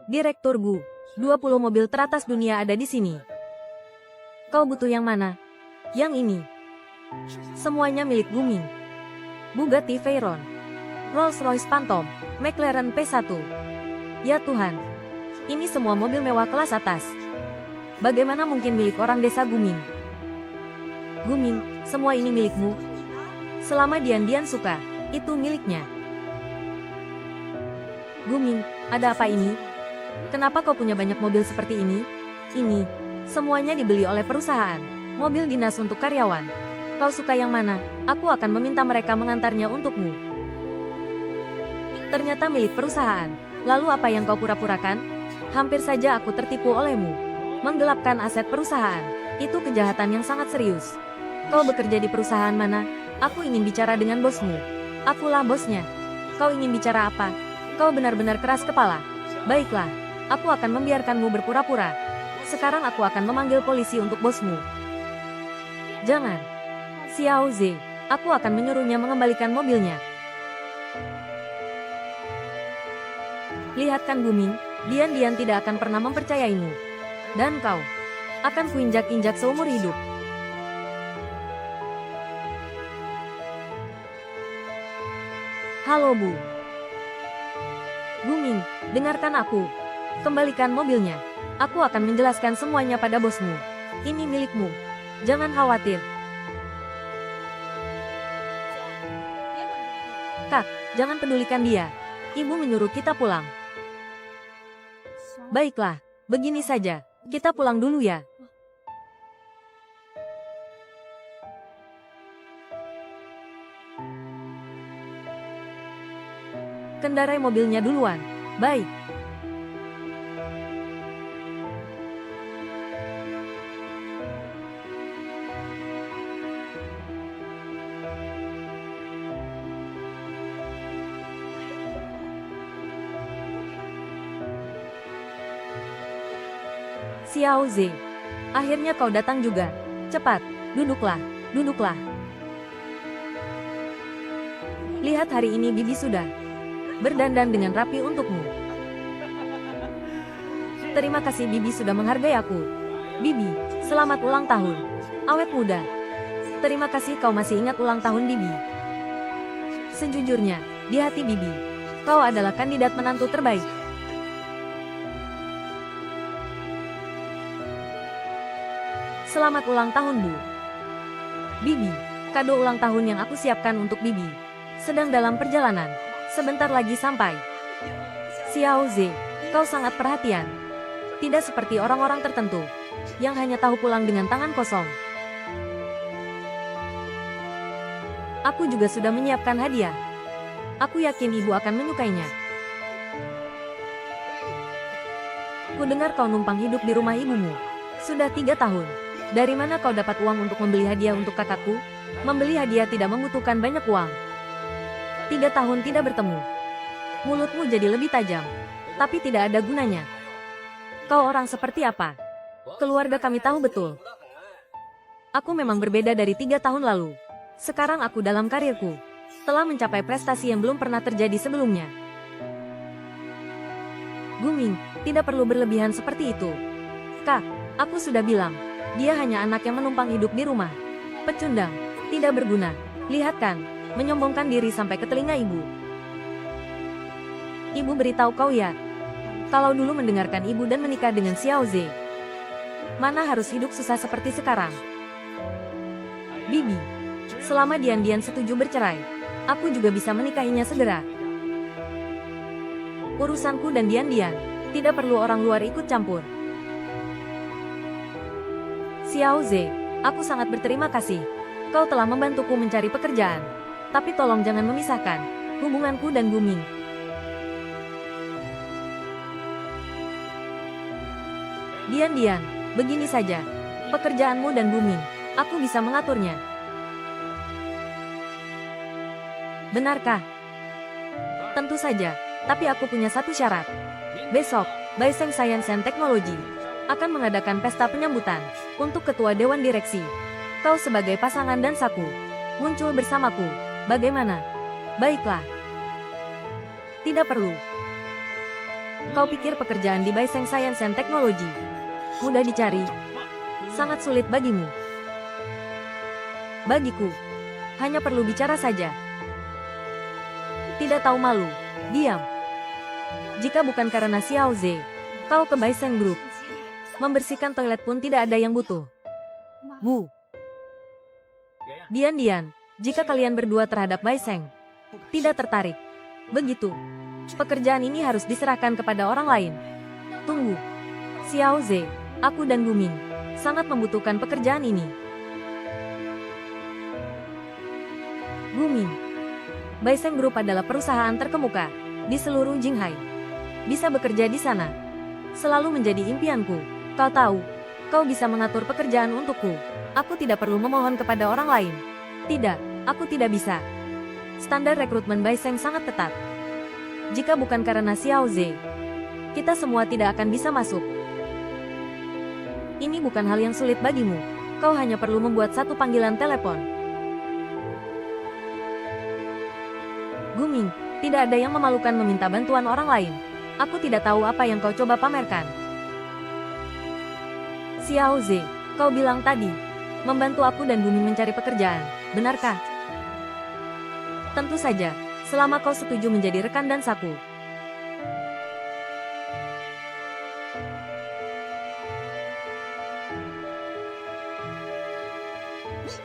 Direktur Gu, 20 mobil teratas dunia ada di sini. Kau butuh yang mana? Yang ini. Semuanya milik Guming. Bugatti Veyron, Rolls-Royce Phantom, McLaren P1. Ya Tuhan, ini semua mobil mewah kelas atas. Bagaimana mungkin milik orang desa Guming? Guming, semua ini milikmu. Selama Dian suka, itu miliknya. Guming, ada apa ini? Kenapa kau punya banyak mobil seperti ini? Ini, semuanya dibeli oleh perusahaan. Mobil dinas untuk karyawan. Kau suka yang mana? Aku akan meminta mereka mengantarnya untukmu. Ternyata milik perusahaan. Lalu apa yang kau pura-purakan? Hampir saja aku tertipu olehmu. Menggelapkan aset perusahaan. Itu kejahatan yang sangat serius. Kau bekerja di perusahaan mana? Aku ingin bicara dengan bosmu. Akulah bosnya. Kau ingin bicara apa? Kau benar-benar keras kepala. Baiklah. Aku akan membiarkanmu berpura-pura. Sekarang aku akan memanggil polisi untuk bosmu. Jangan. Xiao Ze, aku akan menyuruhnya mengembalikan mobilnya. Lihat kan Guming, Dian tidak akan pernah mempercayaimu. Dan kau akan kuinjak-injak seumur hidup. Halo Bu. Guming, dengarkan aku. Kembalikan mobilnya. Aku akan menjelaskan semuanya pada bosmu. Ini milikmu. Jangan khawatir. Kak, jangan pedulikan dia. Ibu menyuruh kita pulang. Baiklah, begini saja. Kita pulang dulu ya. Kendarai mobilnya duluan. Baik. Xiao Ze, akhirnya kau datang juga. Cepat, duduklah, duduklah. Lihat hari ini Bibi sudah berdandan dengan rapi untukmu. Terima kasih Bibi sudah menghargai aku. Bibi, selamat ulang tahun. Awet muda. Terima kasih kau masih ingat ulang tahun Bibi. Sejujurnya, di hati Bibi, kau adalah kandidat menantu terbaik. Selamat ulang tahun Bu. Bibi, kado ulang tahun yang aku siapkan untuk Bibi sedang dalam perjalanan. Sebentar lagi sampai. Xiao Ze, kau sangat perhatian. Tidak seperti orang-orang tertentu yang hanya tahu pulang dengan tangan kosong. Aku juga sudah menyiapkan hadiah. Aku yakin ibu akan menyukainya. Ku dengar kau numpang hidup di rumah ibumu. Sudah 3 tahun. Dari mana kau dapat uang untuk membeli hadiah untuk kakakku? Membeli hadiah tidak membutuhkan banyak uang. 3 tahun tidak bertemu. Mulutmu jadi lebih tajam. Tapi tidak ada gunanya. Kau orang seperti apa? Keluarga kami tahu betul. Aku memang berbeda dari 3 tahun lalu. Sekarang aku dalam karirku telah mencapai prestasi yang belum pernah terjadi sebelumnya. Guming, tidak perlu berlebihan seperti itu. Kak, aku sudah bilang. Dia hanya anak yang menumpang hidup di rumah. Pecundang, tidak berguna. Lihat kan, menyombongkan diri sampai ke telinga ibu. Ibu beritahu kau ya. Kalau dulu mendengarkan ibu dan menikah dengan Xiao Ze, mana harus hidup susah seperti sekarang. Bibi, selama Dian setuju bercerai, aku juga bisa menikahinya segera. Urusanku dan Dian, tidak perlu orang luar ikut campur. Xiao Ze, aku sangat berterima kasih. Kau telah membantuku mencari pekerjaan. Tapi tolong jangan memisahkan hubunganku dan Guming. Dian, begini saja. Pekerjaanmu dan Guming, aku bisa mengaturnya. Benarkah? Tentu saja, tapi aku punya satu syarat. Besok, Baiseng Science and Technology akan mengadakan pesta penyambutan untuk ketua dewan direksi. Kau sebagai pasangan dan Saku muncul bersamaku. Bagaimana? Baiklah. Tidak perlu. Kau pikir pekerjaan di Baiseng Science and Technology mudah dicari? Sangat sulit bagimu. Bagiku, hanya perlu bicara saja. Tidak tahu malu, diam. Jika bukan karena Xiao Ze, kau ke Baiseng Group. Membersihkan toilet pun tidak ada yang butuh. Bu. Dian, jika kalian berdua terhadap Baiseng tidak tertarik, begitu, pekerjaan ini harus diserahkan kepada orang lain. Tunggu. Xiao Ze, aku dan Guming sangat membutuhkan pekerjaan ini. Guming, Baiseng Group adalah perusahaan terkemuka di seluruh Jinghai. Bisa bekerja di sana selalu menjadi impianku. Kau tahu, kau bisa mengatur pekerjaan untukku. Aku tidak perlu memohon kepada orang lain. Tidak, aku tidak bisa. Standar rekrutmen Baiseng sangat ketat. Jika bukan karena Xiao Ze, kita semua tidak akan bisa masuk. Ini bukan hal yang sulit bagimu. Kau hanya perlu membuat satu panggilan telepon. Guming, tidak ada yang memalukan meminta bantuan orang lain. Aku tidak tahu apa yang kau coba pamerkan. Xiao Ze, kau bilang tadi, membantu aku dan Guming mencari pekerjaan, benarkah? Tentu saja, selama kau setuju menjadi rekan dan saku.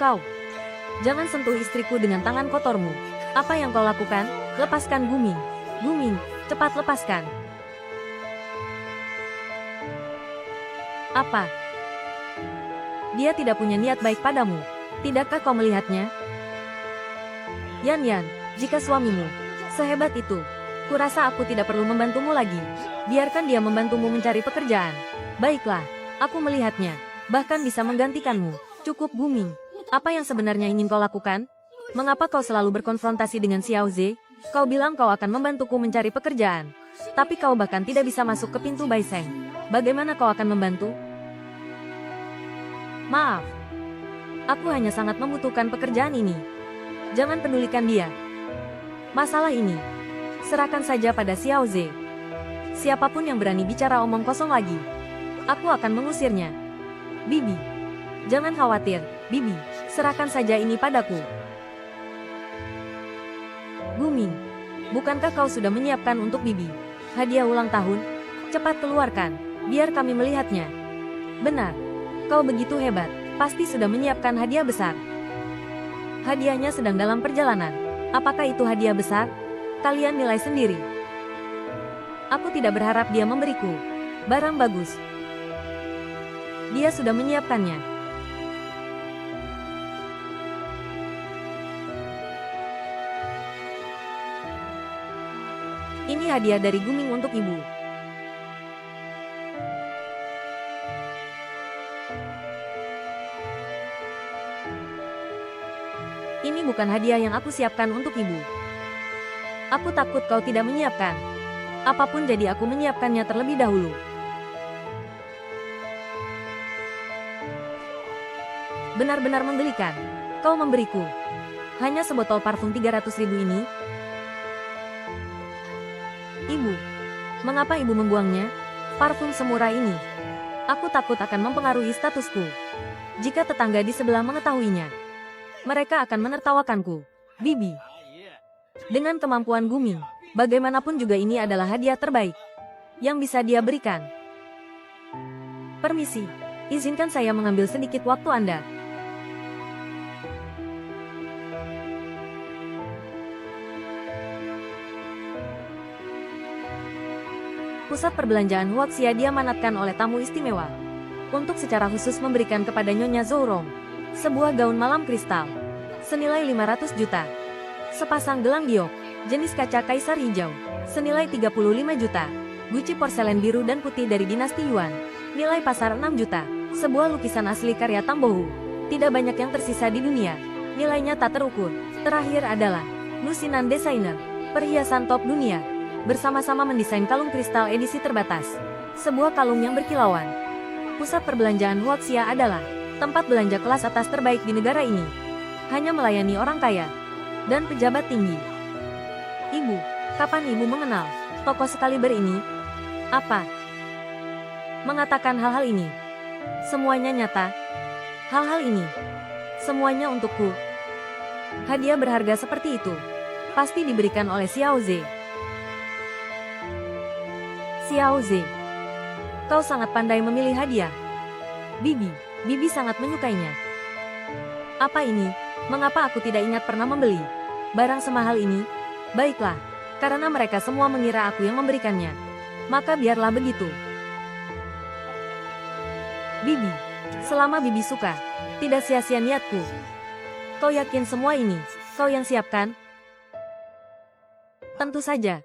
Kau, jangan sentuh istriku dengan tangan kotormu. Apa yang kau lakukan? Lepaskan Guming. Guming, cepat lepaskan. Apa? Dia tidak punya niat baik padamu. Tidakkah kau melihatnya? Yan, jika suamimu sehebat itu, kurasa aku tidak perlu membantumu lagi. Biarkan dia membantumu mencari pekerjaan. Baiklah, aku melihatnya. Bahkan bisa menggantikanmu. Cukup Guming. Apa yang sebenarnya ingin kau lakukan? Mengapa kau selalu berkonfrontasi dengan Xiao Ze? Kau bilang kau akan membantuku mencari pekerjaan. Tapi kau bahkan tidak bisa masuk ke pintu Baiseng. Bagaimana kau akan membantu? Maaf. Aku hanya sangat membutuhkan pekerjaan ini. Jangan pedulikan dia. Masalah ini, serahkan saja pada Xiao Ze. Siapapun yang berani bicara omong kosong lagi, aku akan mengusirnya. Bibi, jangan khawatir, Bibi. Serahkan saja ini padaku. Guming, bukankah kau sudah menyiapkan untuk Bibi hadiah ulang tahun? Cepat keluarkan, biar kami melihatnya. Benar, kau begitu hebat, pasti sudah menyiapkan hadiah besar. Hadiahnya sedang dalam perjalanan. Apakah itu hadiah besar? Kalian nilai sendiri. Aku tidak berharap dia memberiku barang bagus. Dia sudah menyiapkannya. Ini hadiah dari Guming untuk ibu. Ini bukan hadiah yang aku siapkan untuk ibu. Aku takut kau tidak menyiapkan. Apapun jadi aku menyiapkannya terlebih dahulu. Benar-benar menggelikan. Kau memberiku hanya sebotol parfum 300.000 ini? Ibu, mengapa ibu membuangnya? Parfum semurah ini. Aku takut akan mempengaruhi statusku. Jika tetangga di sebelah mengetahuinya, mereka akan menertawakanku. Bibi, dengan kemampuan Guming, bagaimanapun juga ini adalah hadiah terbaik yang bisa dia berikan. Permisi, izinkan saya mengambil sedikit waktu Anda. Pusat perbelanjaan Huaxia diamanatkan oleh tamu istimewa untuk secara khusus memberikan kepada Nyonya Zourong sebuah gaun malam kristal senilai 500 juta, sepasang gelang giok jenis kaca kaisar hijau senilai 35 juta, guci porselen biru dan putih dari dinasti Yuan nilai pasar 6 juta, sebuah lukisan asli karya Tambohu tidak banyak yang tersisa di dunia, nilainya tak terukur. Terakhir adalah lusinan desainer perhiasan top dunia bersama-sama mendesain kalung kristal edisi terbatas, sebuah kalung yang berkilauan. Pusat perbelanjaan Huaxia adalah tempat belanja kelas atas terbaik di negara ini, hanya melayani orang kaya dan pejabat tinggi. Ibu, kapan ibu mengenal toko sekaliber ini? Apa? Mengatakan hal-hal ini. Semuanya nyata. Hal-hal ini. Semuanya untukku. Hadiah berharga seperti itu. Pasti diberikan oleh Xiao Ze. Xiao Ze. Kau sangat pandai memilih hadiah. Bibi sangat menyukainya. Apa ini? Mengapa aku tidak ingat pernah membeli barang semahal ini? Baiklah, karena mereka semua mengira aku yang memberikannya. Maka biarlah begitu. Bibi, selama Bibi suka, tidak sia-sia niatku. Kau yakin semua ini, kau yang siapkan? Tentu saja.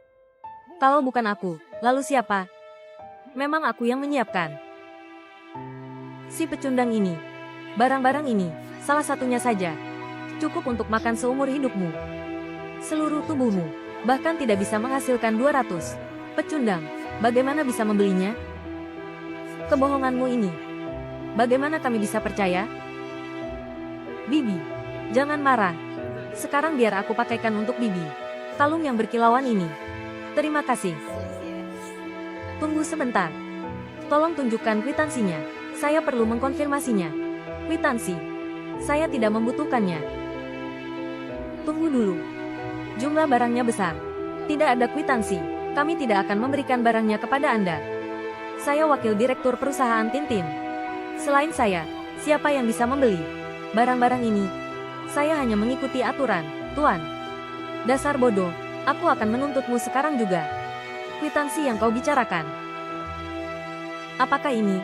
Kalau bukan aku, lalu siapa? Memang aku yang menyiapkan. Si pecundang ini, barang-barang ini, salah satunya saja, cukup untuk makan seumur hidupmu. Seluruh tubuhmu, bahkan tidak bisa menghasilkan 200. Pecundang, bagaimana bisa membelinya? Kebohonganmu ini. Bagaimana kami bisa percaya? Bibi, jangan marah. Sekarang biar aku pakaikan untuk Bibi kalung yang berkilauan ini. Terima kasih. Tunggu sebentar. Tolong tunjukkan kwitansinya. Saya perlu mengkonfirmasinya. Kwitansi. Saya tidak membutuhkannya. Tunggu dulu. Jumlah barangnya besar. Tidak ada kwitansi. Kami tidak akan memberikan barangnya kepada Anda. Saya wakil direktur perusahaan Tintin. Selain saya, siapa yang bisa membeli barang-barang ini? Saya hanya mengikuti aturan, Tuan. Dasar bodoh, aku akan menuntutmu sekarang juga. Kwitansi yang kau bicarakan. Apakah ini?